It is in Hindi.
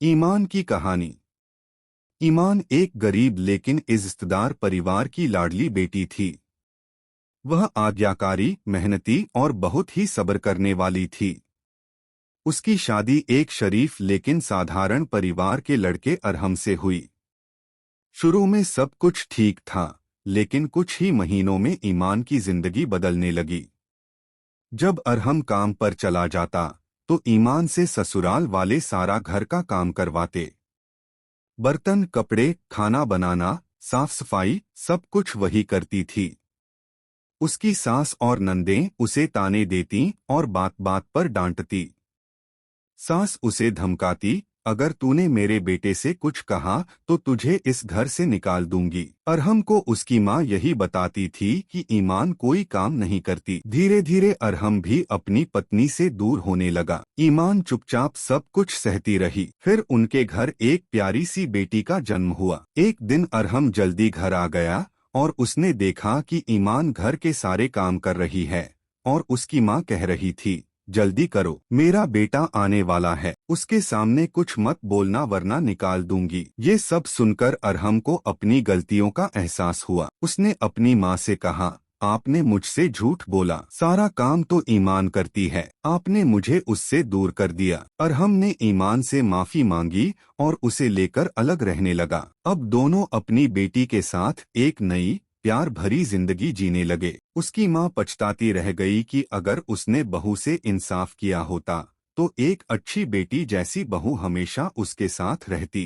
ईमान की कहानी। ईमान एक गरीब लेकिन इज्जतदार परिवार की लाडली बेटी थी। वह आज्ञाकारी, मेहनती और बहुत ही सब्र करने वाली थी। उसकी शादी एक शरीफ लेकिन साधारण परिवार के लड़के अरहम से हुई। शुरू में सब कुछ ठीक था, लेकिन कुछ ही महीनों में ईमान की जिंदगी बदलने लगी। जब अरहम काम पर चला जाता, तो ईमान से ससुराल वाले सारा घर का काम करवाते। बर्तन, कपड़े, खाना बनाना, साफ सफाई, सब कुछ वही करती थी। उसकी सास और नंदें उसे ताने देती और बात बात पर डांटती। सास उसे धमकाती, अगर तूने मेरे बेटे से कुछ कहा तो तुझे इस घर से निकाल दूंगी। अरहम को उसकी माँ यही बताती थी कि ईमान कोई काम नहीं करती। धीरे धीरे अरहम भी अपनी पत्नी से दूर होने लगा। ईमान चुपचाप सब कुछ सहती रही। फिर उनके घर एक प्यारी सी बेटी का जन्म हुआ। एक दिन अरहम जल्दी घर आ गया और उसने देखा कि ईमान घर के सारे काम कर रही है और उसकी माँ कह रही थी, जल्दी करो, मेरा बेटा आने वाला है, उसके सामने कुछ मत बोलना वरना निकाल दूंगी। ये सब सुनकर अरहम को अपनी गलतियों का एहसास हुआ। उसने अपनी माँ से कहा, आपने मुझसे झूठ बोला, सारा काम तो ईमान करती है, आपने मुझे उससे दूर कर दिया। अरहम ने ईमान से माफी मांगी और उसे लेकर अलग रहने लगा। अब दोनों अपनी बेटी के साथ एक नई प्यार भरी जिंदगी जीने लगे। उसकी माँ पछताती रह गई कि अगर उसने बहू से इंसाफ किया होता तो एक अच्छी बेटी जैसी बहू हमेशा उसके साथ रहती।